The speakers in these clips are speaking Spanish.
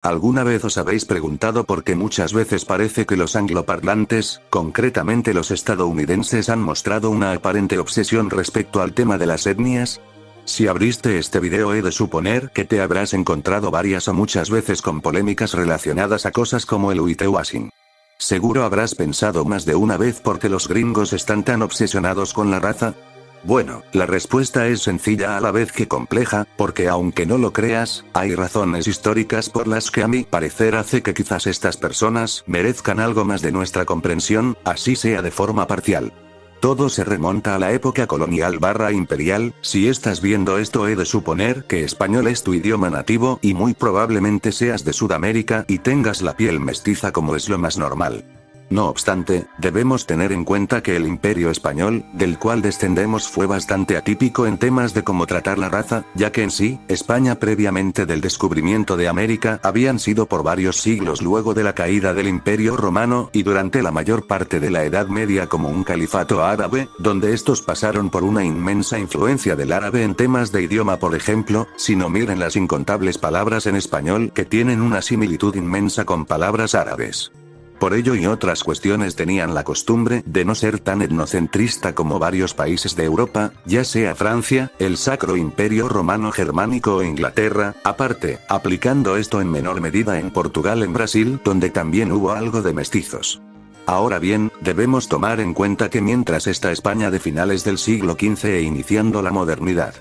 ¿Alguna vez os habéis preguntado por qué muchas veces parece que los angloparlantes, concretamente los estadounidenses, han mostrado una aparente obsesión respecto al tema de las etnias? Si abriste este video he de suponer que te habrás encontrado varias o muchas veces con polémicas relacionadas a cosas como el whitewashing. Seguro habrás pensado más de una vez por qué los gringos están tan obsesionados con la raza. Bueno, la respuesta es sencilla a la vez que compleja, porque aunque no lo creas, hay razones históricas por las que a mi parecer hace que quizás estas personas merezcan algo más de nuestra comprensión, así sea de forma parcial. Todo se remonta a la época colonial / imperial. Si estás viendo esto he de suponer que español es tu idioma nativo y muy probablemente seas de Sudamérica y tengas la piel mestiza como es lo más normal. No obstante, debemos tener en cuenta que el Imperio Español, del cual descendemos, fue bastante atípico en temas de cómo tratar la raza, ya que en sí, España previamente del descubrimiento de América habían sido por varios siglos luego de la caída del Imperio Romano y durante la mayor parte de la Edad Media como un califato árabe, donde estos pasaron por una inmensa influencia del árabe en temas de idioma, por ejemplo, si no miren las incontables palabras en español que tienen una similitud inmensa con palabras árabes. Por ello y otras cuestiones tenían la costumbre de no ser tan etnocentrista como varios países de Europa, ya sea Francia, el Sacro Imperio Romano Germánico o Inglaterra, aparte, aplicando esto en menor medida en Portugal, en Brasil, donde también hubo algo de mestizos. Ahora bien, debemos tomar en cuenta que mientras esta España de finales del siglo XV e iniciando la modernidad,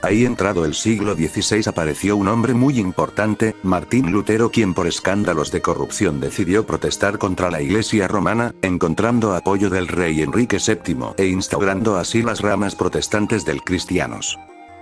ahí entrado el siglo XVI, apareció un hombre muy importante, Martín Lutero, quien por escándalos de corrupción decidió protestar contra la Iglesia romana, encontrando apoyo del rey Enrique VII, e instaurando así las ramas protestantes del cristianos.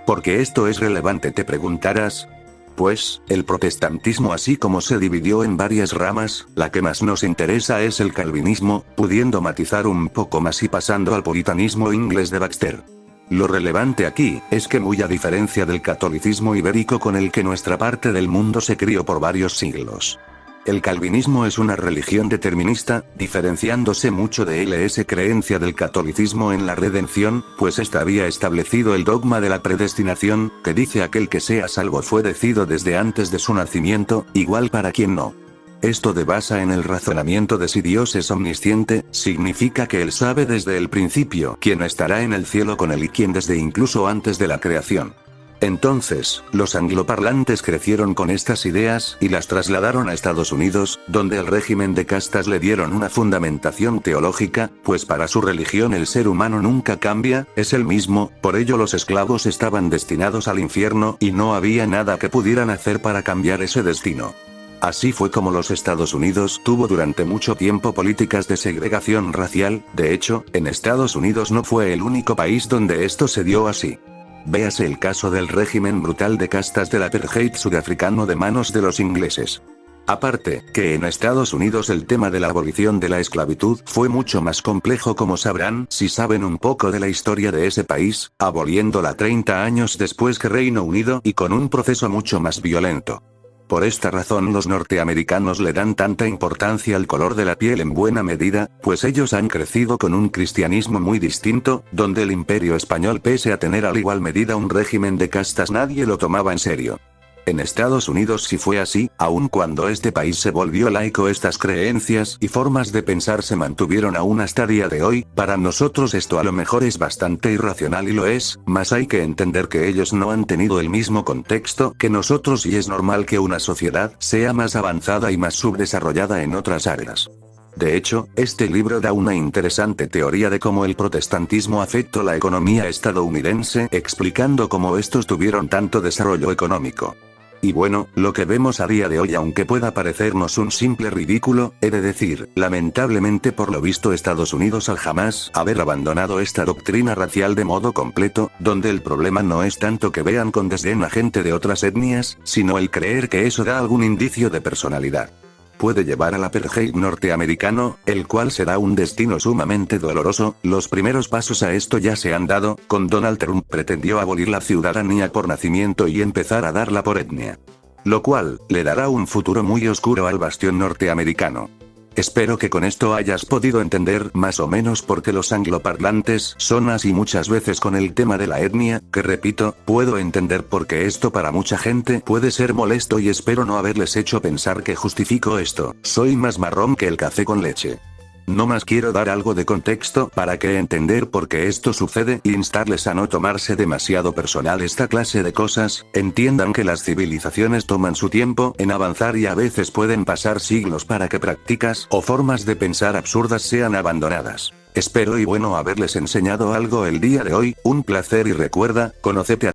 ¿Por qué esto es relevante?, te preguntarás. Pues, el protestantismo, así como se dividió en varias ramas, la que más nos interesa es el calvinismo, pudiendo matizar un poco más y pasando al puritanismo inglés de Baxter. Lo relevante aquí, es que muy a diferencia del catolicismo ibérico con el que nuestra parte del mundo se crió por varios siglos, el calvinismo es una religión determinista, diferenciándose mucho de esa creencia del catolicismo en la redención, pues ésta había establecido el dogma de la predestinación, que dice aquel que sea salvo fue decidido desde antes de su nacimiento, igual para quien no. Esto de basa en el razonamiento de si Dios es omnisciente, significa que Él sabe desde el principio quién estará en el cielo con Él y quién desde incluso antes de la creación. Entonces, los angloparlantes crecieron con estas ideas y las trasladaron a Estados Unidos, donde el régimen de castas le dieron una fundamentación teológica, pues para su religión el ser humano nunca cambia, es el mismo, por ello los esclavos estaban destinados al infierno y no había nada que pudieran hacer para cambiar ese destino. Así fue como los Estados Unidos tuvo durante mucho tiempo políticas de segregación racial. De hecho, en Estados Unidos no fue el único país donde esto se dio así. Véase el caso del régimen brutal de castas del apartheid sudafricano de manos de los ingleses. Aparte, que en Estados Unidos el tema de la abolición de la esclavitud fue mucho más complejo, como sabrán si saben un poco de la historia de ese país, aboliéndola 30 años después que Reino Unido y con un proceso mucho más violento. Por esta razón los norteamericanos le dan tanta importancia al color de la piel en buena medida, pues ellos han crecido con un cristianismo muy distinto, donde el Imperio Español, pese a tener al igual medida un régimen de castas, nadie lo tomaba en serio. En Estados Unidos sí fue así, aun cuando este país se volvió laico, estas creencias y formas de pensar se mantuvieron aún hasta día de hoy. Para nosotros esto a lo mejor es bastante irracional y lo es, mas hay que entender que ellos no han tenido el mismo contexto que nosotros y es normal que una sociedad sea más avanzada y más subdesarrollada en otras áreas. De hecho, este libro da una interesante teoría de cómo el protestantismo afectó la economía estadounidense, explicando cómo estos tuvieron tanto desarrollo económico. Y bueno, lo que vemos a día de hoy, aunque pueda parecernos un simple ridículo, he de decir, lamentablemente por lo visto Estados Unidos al jamás haber abandonado esta doctrina racial de modo completo, donde el problema no es tanto que vean con desdén a gente de otras etnias, sino el creer que eso da algún indicio de personalidad. Puede llevar al apartheid norteamericano, el cual será un destino sumamente doloroso. Los primeros pasos a esto ya se han dado, con Donald Trump pretendió abolir la ciudadanía por nacimiento y empezar a darla por etnia. Lo cual, le dará un futuro muy oscuro al bastión norteamericano. Espero que con esto hayas podido entender más o menos por qué los angloparlantes son así muchas veces con el tema de la etnia, que repito, puedo entender por qué esto para mucha gente puede ser molesto y espero no haberles hecho pensar que justifico esto. Soy más marrón que el café con leche. No más quiero dar algo de contexto para que entender por qué esto sucede y instarles a no tomarse demasiado personal esta clase de cosas, entiendan que las civilizaciones toman su tiempo en avanzar y a veces pueden pasar siglos para que prácticas o formas de pensar absurdas sean abandonadas. Espero y bueno haberles enseñado algo el día de hoy, un placer y recuerda, conócete a